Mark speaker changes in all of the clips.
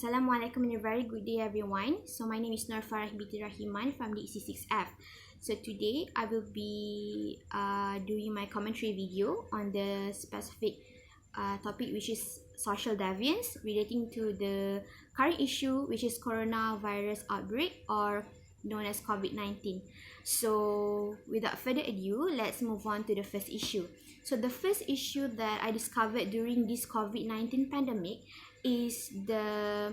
Speaker 1: Assalamualaikum and a very good day everyone. So my name is NURFARAHIN binti RAHIMAN from the EC6F. So today I will be doing my commentary video on the specific topic which is social deviance relating to the current issue which is coronavirus outbreak or known as COVID-19. So without further ado, let's move on to the first issue. So the first issue that I discovered during this COVID-19 pandemic is the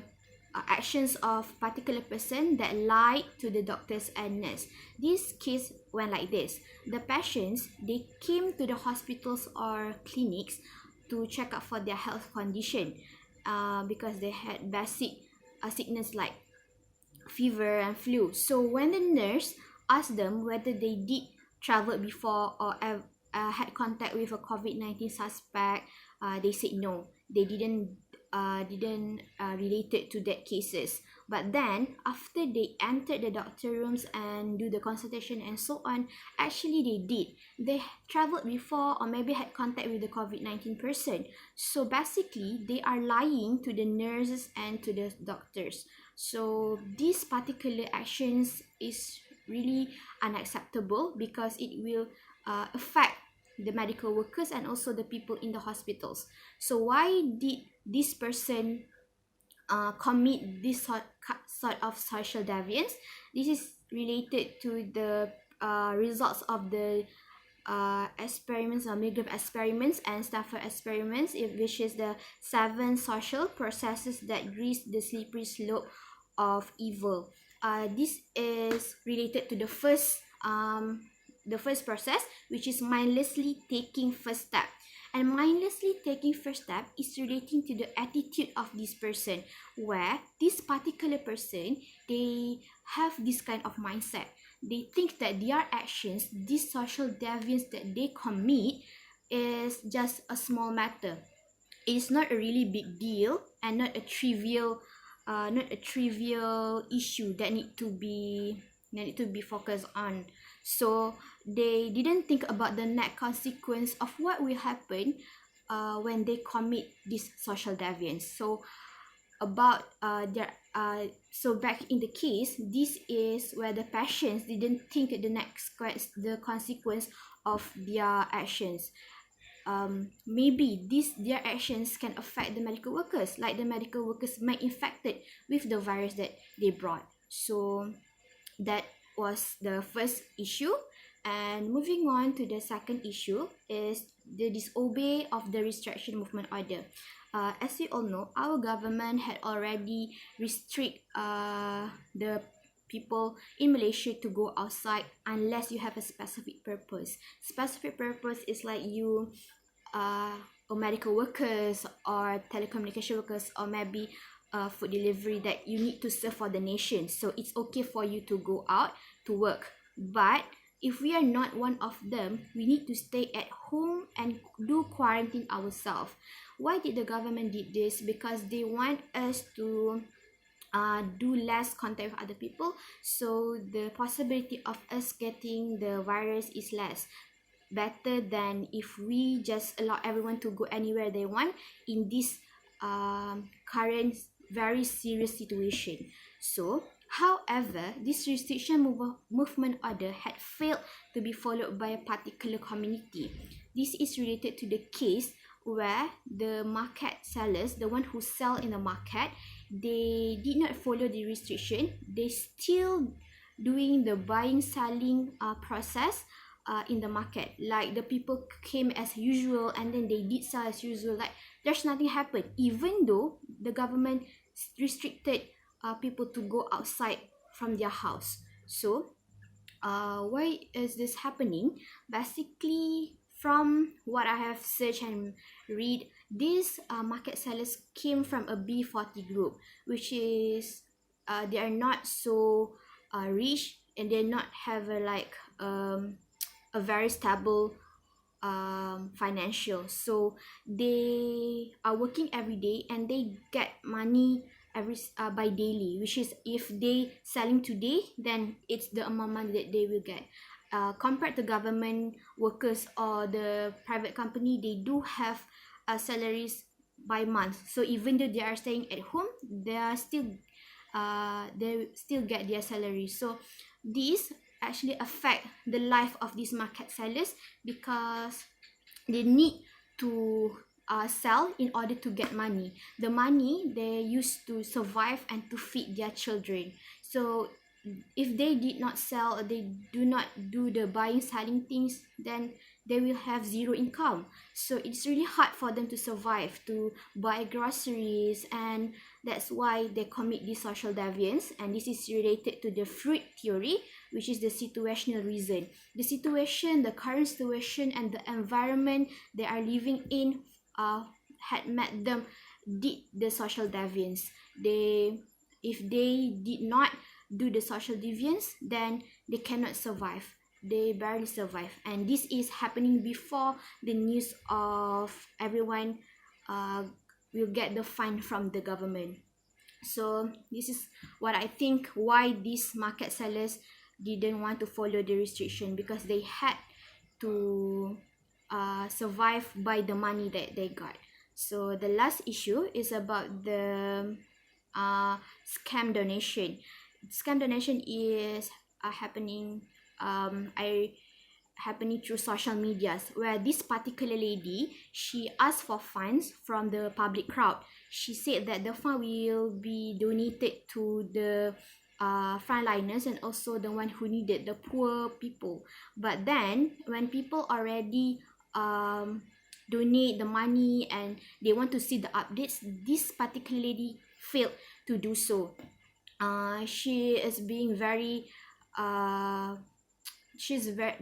Speaker 1: actions of particular person that lied to the doctors and nurse. This case went like this. The patients, they came to the hospitals or clinics to check up for their health condition because they had basic sickness like fever and flu. So when the nurse asked them whether they did travel before or had contact with a COVID-19 suspect, they said no, they didn't related to that cases. But then after they entered the doctor rooms and do the consultation and so on, actually they did. They traveled before or maybe had contact with the COVID-19 person. So basically they are lying to the nurses and to the doctors. So these particular actions is really unacceptable because it will affect the medical workers and also the people in the hospitals. So why did this person commit this sort of social deviance? This is related to the results of the experiments or Milgram experiments and Stafford experiments, which is the 7 social processes that grease the slippery slope of evil. This is related to the first process, which is mindlessly taking first step. And mindlessly taking first step is relating to the attitude of this person, where this particular person, they have this kind of mindset. They think that their actions, this social deviance that they commit, is just a small matter. It is not a really big deal and not a trivial issue that need to be focused on. So they didn't think about the net consequence of what will happen when they commit this social deviance. So about so back in the case, this is where the patients didn't think the consequence of their actions. Maybe their actions can affect the medical workers, like the medical workers might infected with the virus that they brought. So that was the first issue. And moving on to the second issue is the disobey of the restriction movement order. As we all know, our government had already restrict the people in Malaysia to go outside unless you have a specific purpose. Specific purpose is like you or medical workers or telecommunication workers or maybe food delivery that you need to serve for the nation. So it's okay for you to go out to work. But if we are not one of them, we need to stay at home and do quarantine ourselves. Why did the government did this? Because they want us to do less contact with other people, so the possibility of us getting the virus is less. Better than if we just allow everyone to go anywhere they want in this current very serious situation. So however, this restriction movement order had failed to be followed by a particular community. This is related to the case where the market sellers, the one who sell in the market, they did not follow the restriction. They still doing the buying selling process in the market. Like the people came as usual and then they did sell as usual, like there's nothing happened, even though the government restricted people to go outside from their house. So why is this happening? Basically, from what I have searched and read, these market sellers came from a B40 group, which is they are not so rich and they not have a very stable financial. So they are working every day and they get money by daily, which is if they selling today, then it's the amount that they will get. Compared to government workers or the private company, they do have salaries by month. So even though they are staying at home, they still get their salary. So this actually affect the life of these market sellers, because they need to sell in order to get money. The money they use to survive and to feed their children. So if they did not sell, or they do not do the buying selling things, then they will have zero income. So it's really hard for them to survive, to buy groceries, and that's why they commit this social deviance. And this is related to the fruit theory, which is the situational reason. The situation, the current situation, and the environment they are living in had made them did the social deviance. If they did not do the social deviance, then they cannot survive. They barely survive. And this is happening before the news of everyone will get the fine from the government. So this is what I think why these market sellers didn't want to follow the restriction, because they had to survive by the money that they got. So the last issue is about the scam donation. Scam donation is happening happening through social medias, where this particular lady, she asked for funds from the public crowd. She said that the fund will be donated to the frontliners, and also the one who needed, the poor people. But then when people already donate the money and they want to see the updates, this particular lady failed to do so. She is being very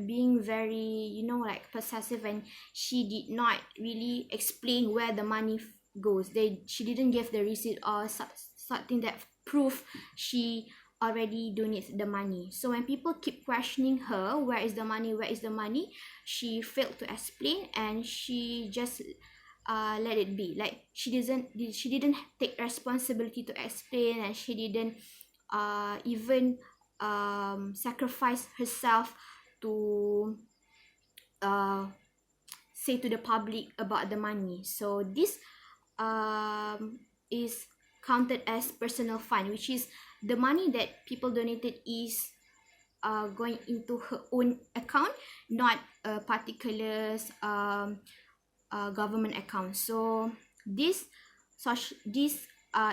Speaker 1: being very, you know, like possessive, and she did not really explain where the money goes. She didn't give the receipt or something that proof she already donates the money. So when people keep questioning her, where is the money, she failed to explain, and she just let it be. Like she didn't take responsibility to explain, and she didn't even sacrifice herself to say to the public about the money. So this is counted as personal fund, which is the money that people donated is going into her own account, not a particular government account. So this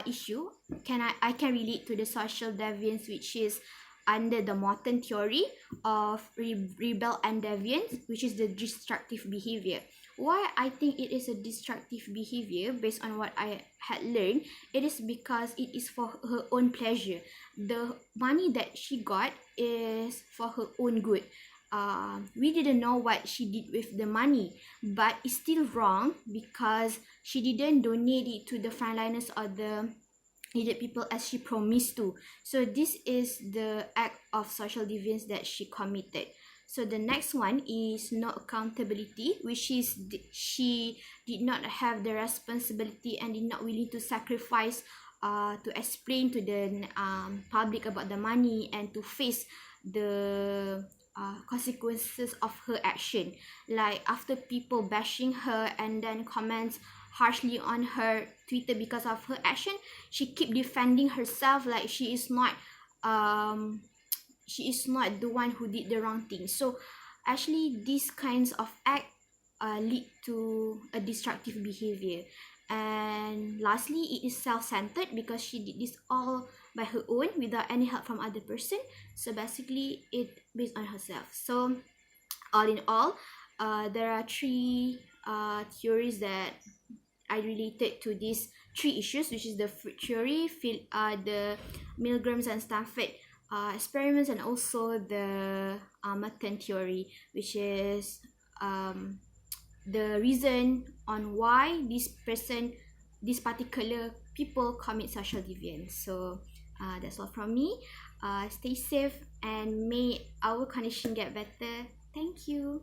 Speaker 1: issue I can relate to the social deviance, which is under the Morton theory of rebel and deviance, which is the destructive behavior. Why I think it is a destructive behavior, based on what I had learned, it is because it is for her own pleasure. The money that she got is for her own good. We didn't know what she did with the money, but it's still wrong, because she didn't donate it to the frontliners or the needed people as she promised to. So this is the act of social deviance that she committed. So the next one is no accountability, which is she did not have the responsibility and did not willing to sacrifice to explain to the public about the money, and to face the consequences of her action. Like after people bashing her and then comments harshly on her Twitter because of her action, she keep defending herself, like she is not the one who did the wrong thing. So actually these kinds of act lead to a destructive behavior. And lastly, it is self-centered, because she did this all by her own without any help from other person. So basically it based on herself. So all in all, there are three theories that I related to these three issues, which is the fruit theory, the Milgrams and Stanford experiments, and also the Morton theory, which is the reason on why this particular people commit social deviance. So that's all from me. Stay safe, and may our condition get better. Thank you.